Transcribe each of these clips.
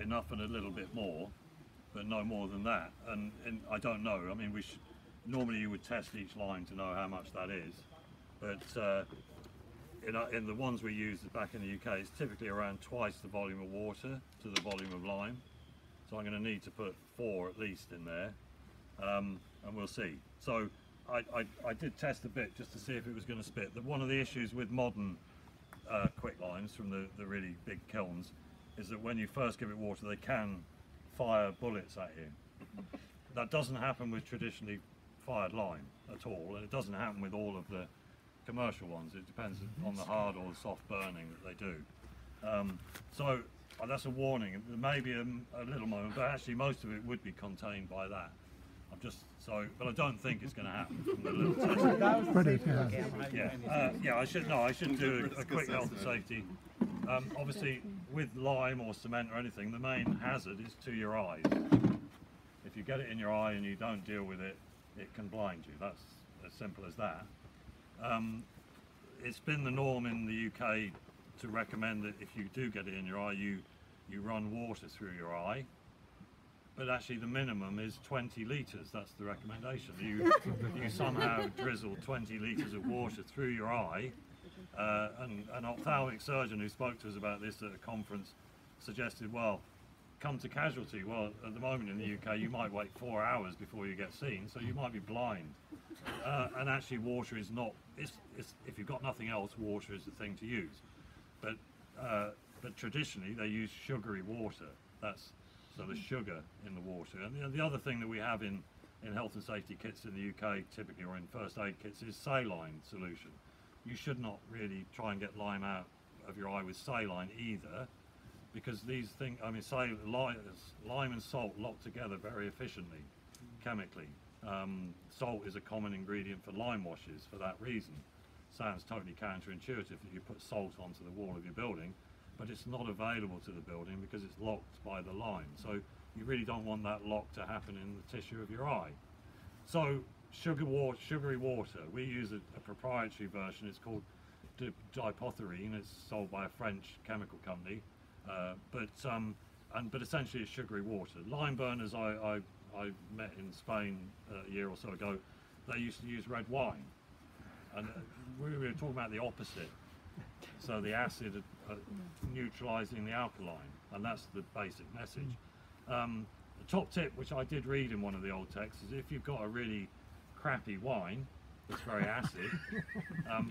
enough and a little bit more, but no more than that. And I don't know. I mean, normally you would test each lime to know how much that is, but in the ones we use back in the UK, it's typically around twice the volume of water to the volume of lime. So I'm going to need to put 4 at least in there, and we'll see. So I did test a bit just to see if it was going to spit. One of the issues with modern quick limes from the really big kilns is that when you first give it water, they can fire bullets at you. That doesn't happen with traditionally fired lime at all, and it doesn't happen with all of the commercial ones. It depends on the hard or the soft burning that they do. So that's a warning. There may be a little moment, but actually most of it would be contained by that. But I don't think it's going to happen from the little test. Yeah, I should do a quick health and safety. Obviously, with lime or cement or anything, the main hazard is to your eyes. If you get it in your eye and you don't deal with it, it can blind you. That's as simple as that. It's been the norm in the UK to recommend that if you do get it in your eye, you run water through your eye. But actually the minimum is 20 litres, that's the recommendation. You somehow drizzle 20 litres of water through your eye. An ophthalmic surgeon who spoke to us about this at a conference suggested, well, come to casualty. Well, at the moment in the UK you might wait 4 hours before you get seen, so you might be blind. And actually water is not, if you've got nothing else, water is the thing to use. But traditionally they use sugary water. So there's sugar in the water. And the other thing that we have in health and safety kits in the UK typically, or in first aid kits, is saline solution. You should not really try and get lime out of your eye with saline either, because these things, I mean, lime and salt lock together very efficiently chemically. Salt is a common ingredient for lime washes for that reason. Sounds totally counterintuitive that you put salt onto the wall of your building, but it's not available to the building because it's locked by the lime. So you really don't want that lock to happen in the tissue of your eye. So sugary water, we use a proprietary version. It's called dipotherine. It's sold by a French chemical company, but essentially it's sugary water. Lime burners I met in Spain a year or so ago, they used to use red wine, and we were talking about the opposite. So the acid neutralising the alkaline, and that's the basic message. The top tip, which I did read in one of the old texts, is if you've got a really crappy wine that's very acid,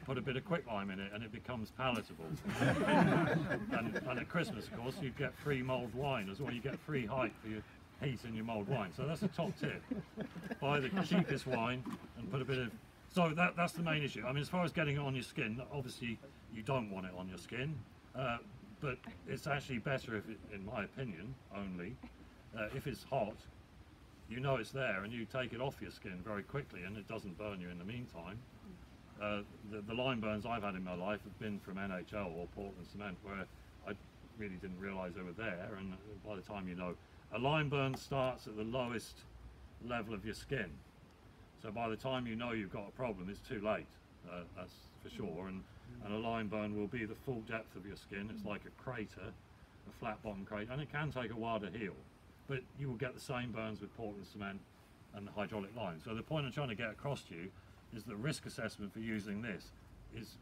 put a bit of quicklime in it and it becomes palatable. and at Christmas, of course, you get free mulled wine as well. You get free height for your heat in your mulled wine. So that's a top tip. Buy the cheapest wine and put a bit of... So that's the main issue. I mean, as far as getting it on your skin, obviously you don't want it on your skin, but it's actually better if it, in my opinion, only, if it's hot, you know it's there and you take it off your skin very quickly and it doesn't burn you in the meantime. The lime burns I've had in my life have been from NHL or Portland cement, where I really didn't realise they were there, and by the time you know, a lime burn starts at the lowest level of your skin. So by the time you know you've got a problem, it's too late, that's for sure, and a lime burn will be the full depth of your skin. It's like a crater, a flat bottom crater, and it can take a while to heal, but you will get the same burns with Portland cement and hydraulic lime. So the point I'm trying to get across to you is the risk assessment for using this is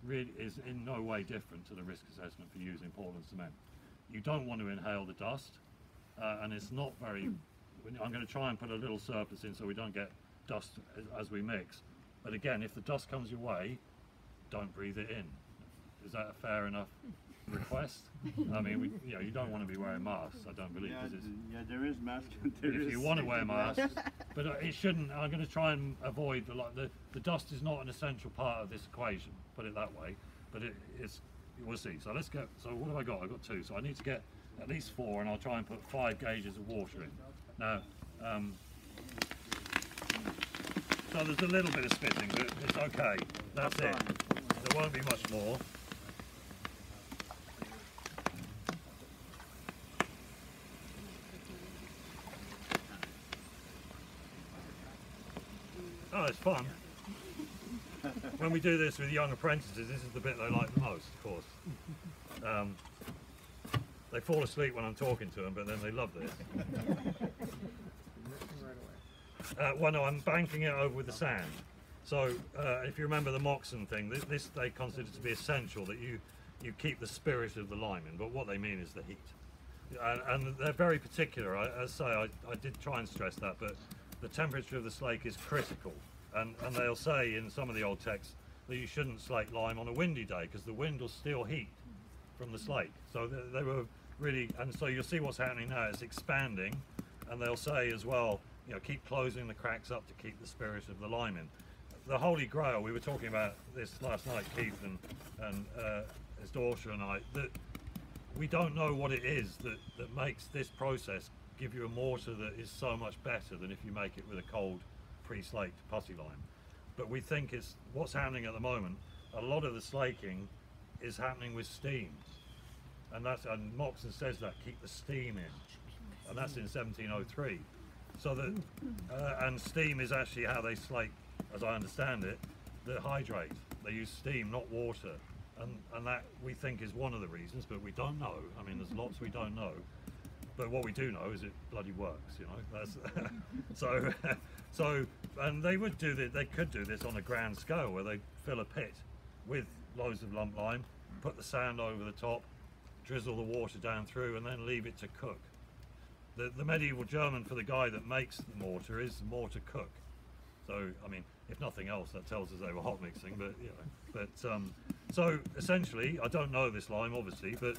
in no way different to the risk assessment for using Portland cement. You don't want to inhale the dust, and it's not very... I'm going to try and put a little surplus in so we don't get dust as we mix, but again, if the dust comes your way, don't breathe it in. Is that a fair enough request? I mean, you don't want to be wearing masks, I don't believe. Yeah, there is masks. If you want to wear masks, but it shouldn't. I'm going to try and avoid the dust is not an essential part of this equation, put it that way, but it's, we'll see. So let's go. So what have I got? I've got 2, so I need to get at least 4, and I'll try and put 5 gauges of water in. Now, so there's a little bit of spitting, but it's okay. That's it. There won't be much more. Oh, it's fun. When we do this with young apprentices, this is the bit they like the most, of course. They fall asleep when I'm talking to them, but then they love this. Well, no, I'm banking it over with the sand. So if you remember the Moxon thing, this they consider to be essential, that you keep the spirit of the lime in, but what they mean is the heat. And they're very particular. As I say, I did try and stress that, but the temperature of the slake is critical. And they'll say in some of the old texts that you shouldn't slake lime on a windy day because the wind will steal heat from the slake. So they were really, and so you'll see what's happening now, it's expanding, and they'll say as well, you know, keep closing the cracks up to keep the spirit of the lime in. The Holy Grail, we were talking about this last night, Keith and his daughter and I, that we don't know what it is that makes this process give you a mortar that is so much better than if you make it with a cold pre-slaked putty lime. But we think it's what's happening at the moment. A lot of the slaking is happening with steam, and Moxon says that, keep the steam in, and that's in 1703. So that and steam is actually how they slake, as I understand it, the hydrate. They use steam, not water, and that we think is one of the reasons, but we don't know. I mean, there's lots we don't know, but what we do know is it bloody works, you know. That's so and they would do this, they could do this on a grand scale where they fill a pit with loads of lump lime, put the sand over the top, drizzle the water down through, and then leave it to cook. The medieval German for the guy that makes the mortar is mortar cook. So, I mean, if nothing else, that tells us they were hot mixing, but, you know. But, so, essentially, I don't know this lime, obviously, but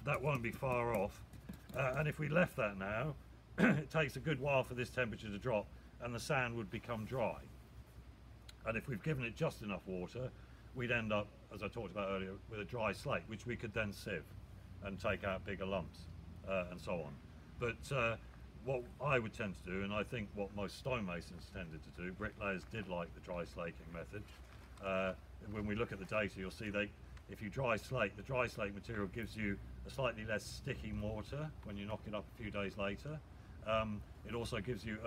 that won't be far off. And if we left that now, it takes a good while for this temperature to drop, and the sand would become dry. And if we've given it just enough water, we'd end up, as I talked about earlier, with a dry slate, which we could then sieve and take out bigger lumps and so on. But what I would tend to do, and I think what most stonemasons tended to do, bricklayers did like the dry slaking method. When we look at the data, you'll see if you dry slate, the dry slate material gives you a slightly less sticky mortar when you knock it up a few days later. It also gives you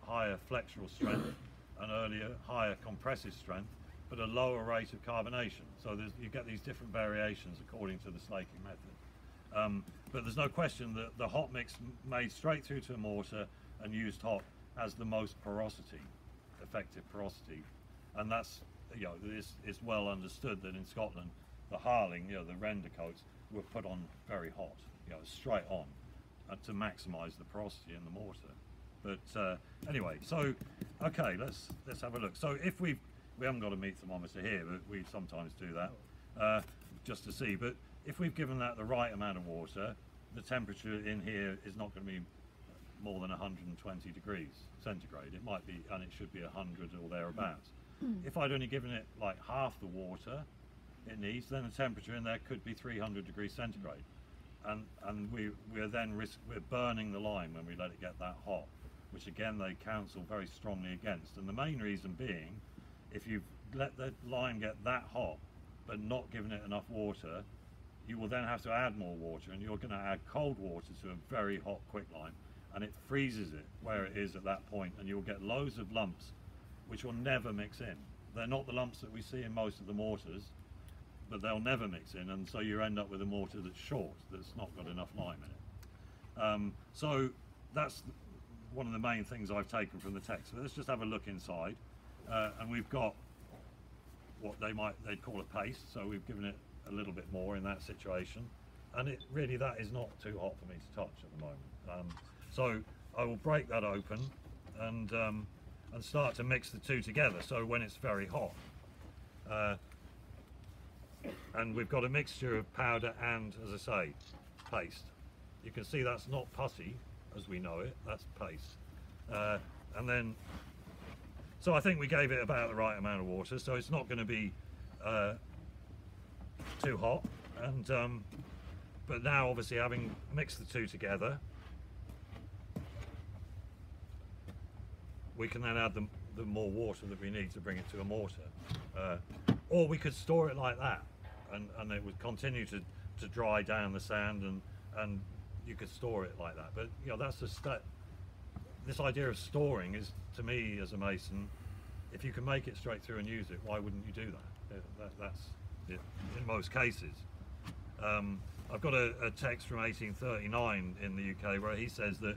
higher flexural strength and higher compressive strength, but a lower rate of carbonation. So you get these different variations according to the slaking method. But there's no question that the hot mix made straight through to a mortar and used hot has the most porosity, effective porosity. And that's, you know, it's well understood that in Scotland, the Harling, you know, the render coats were put on very hot, you know, straight on, to maximise the porosity in the mortar. But anyway, so, okay, let's have a look. So if we haven't got a meat thermometer here, but we sometimes do that, just to see. But if we've given that the right amount of water, the temperature in here is not going to be more than 120 degrees centigrade. It might be, and it should be 100 or thereabouts. If I'd only given it like half the water it needs, then the temperature in there could be 300 degrees centigrade. And we're burning the lime when we let it get that hot, which again they counsel very strongly against. And the main reason being, if you've let the lime get that hot but not given it enough water, you will then have to add more water, and you're going to add cold water to a very hot quicklime, and it freezes it where it is at that point, and you'll get loads of lumps which will never mix in. They're not the lumps that we see in most of the mortars, but they'll never mix in, and so you end up with a mortar that's short, that's not got enough lime in it. So that's one of the main things I've taken from the text. But let's just have a look inside, and we've got what they'd call a paste, so we've given it a little bit more in that situation, and that is not too hot for me to touch at the moment. So I will break that open and start to mix the two together, so when it's very hot, and we've got a mixture of powder and, as I say, paste. You can see that's not putty as we know it, that's paste. And then, so I think we gave it about the right amount of water, so it's not going to be too hot. And but now, obviously, having mixed the two together, we can then add the more water that we need to bring it to a mortar. Or we could store it like that, and it would continue to dry down the sand, and you could store it like that. But you know, that's this idea of storing is, to me as a mason, if you can make it straight through and use it, why wouldn't you do that? That's it in most cases. I've got a text from 1839 in the UK where he says that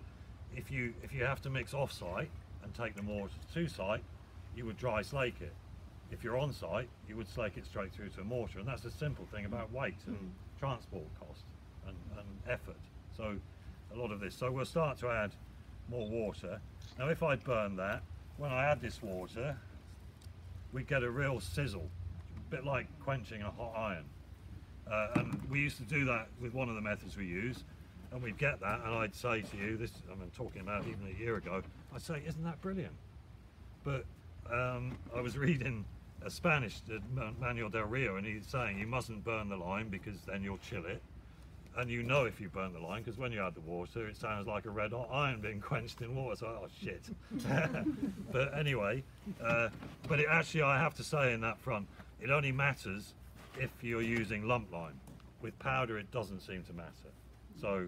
if you have to mix off-site and take the mortar to site, you would dry slake it. If you're on site, you would slake it straight through to a mortar, and that's a simple thing about weight and transport cost and effort. So a lot of this. So we'll start to add more water. Now if I burn that, when I add this water, we get a real sizzle, a bit like quenching a hot iron. And we used to do that with one of the methods we use, and we'd get that, and I'd say to you, this I'm talking about even a year ago, I'd say, isn't that brilliant? But I was reading a Spanish, Manuel del Rio, and he's saying you mustn't burn the lime because then you'll chill it. And you know if you burn the lime, because when you add the water, it sounds like a red hot iron being quenched in water. So, oh shit. But anyway, but it actually, I have to say in that front, it only matters if you're using lump lime. With powder, it doesn't seem to matter. So,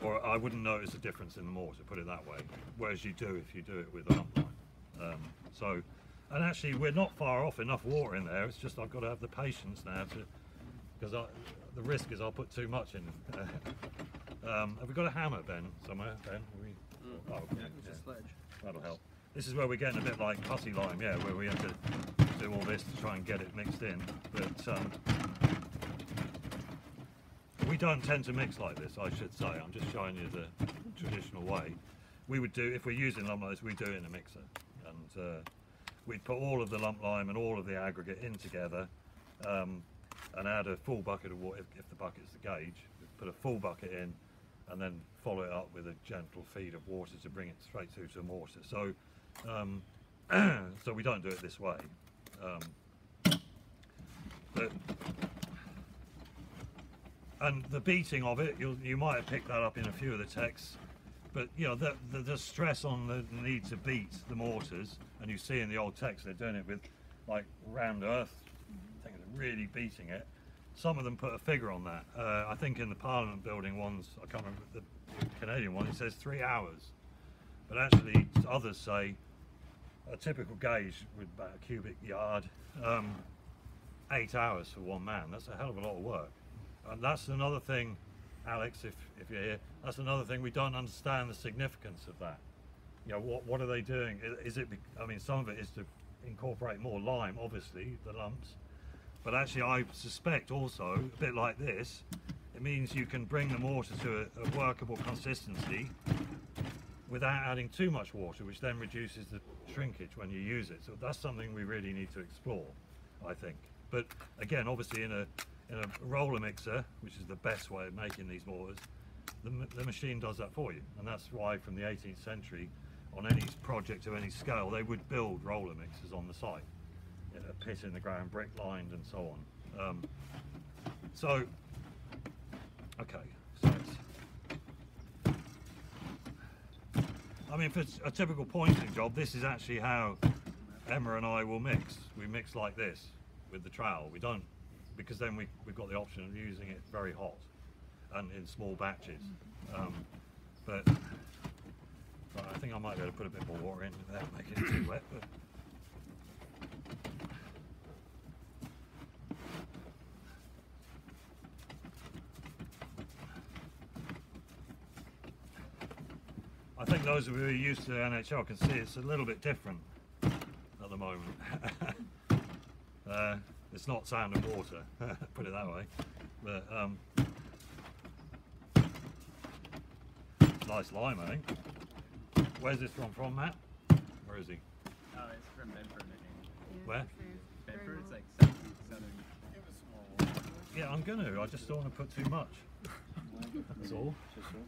or I wouldn't notice a difference in the mortar, put it that way, whereas you do if you do it with a lump lime. So, and actually we're not far off, enough water in there, it's just I've got to have the patience now to, because the risk is I'll put too much in. Have we got a hammer, Ben, somewhere? Ben? Oh, okay. Yeah. A sledge. That'll help. This is where we're getting a bit like putty lime, yeah, where we have to do all this to try and get it mixed in. But we don't tend to mix like this, I should say. I'm just showing you the traditional way. We would do, if we're using lump limes, we do it in a mixer. And we'd put all of the lump lime and all of the aggregate in together and add a full bucket of water, if the bucket's the gauge. We'd put a full bucket in and then follow it up with a gentle feed of water to bring it straight through to a mortar. So, so we don't do it this way. And the beating of it, you might have picked that up in a few of the texts, but you know the stress on the need to beat the mortars, and you see in the old text they're doing it with like round earth, I think they're really beating it. Some of them put a figure on that. I think in the Parliament building ones, I can't remember the Canadian one, it says 3 hours, but actually others say a typical gauge with about a cubic yard, 8 hours for one man. That's a hell of a lot of work. And that's another thing, Alex, if you're here, that's another thing, we don't understand the significance of that. You know, what are they doing? Is it, I mean, some of it is to incorporate more lime, obviously, the lumps. But actually, I suspect also, a bit like this, it means you can bring the mortar to a workable consistency without adding too much water, which then reduces the shrinkage when you use it. So that's something we really need to explore, I think. But again, obviously in a roller mixer, which is the best way of making these mortars, the machine does that for you. And that's why from the 18th century, on any project of any scale, they would build roller mixers on the site. A pit in the ground, brick lined and so on. So, okay, so I mean, for a typical pointing job, this is actually how Emma and I will mix. We mix like this with the trowel. We don't, because then we've got the option of using it very hot and in small batches. But I think I might be able to put a bit more water in without making it too wet. But I think those of you who are used to the NHL can see it's a little bit different at the moment. It's not sand and water, put it that way. But nice lime, I think. Where's this from, Matt? Where is he? Oh, it's from Bedford, I think. Where? Bedford, it's like southern. Give us some more water. Yeah, I'm gonna. I just don't want to put too much. That's all. Just so.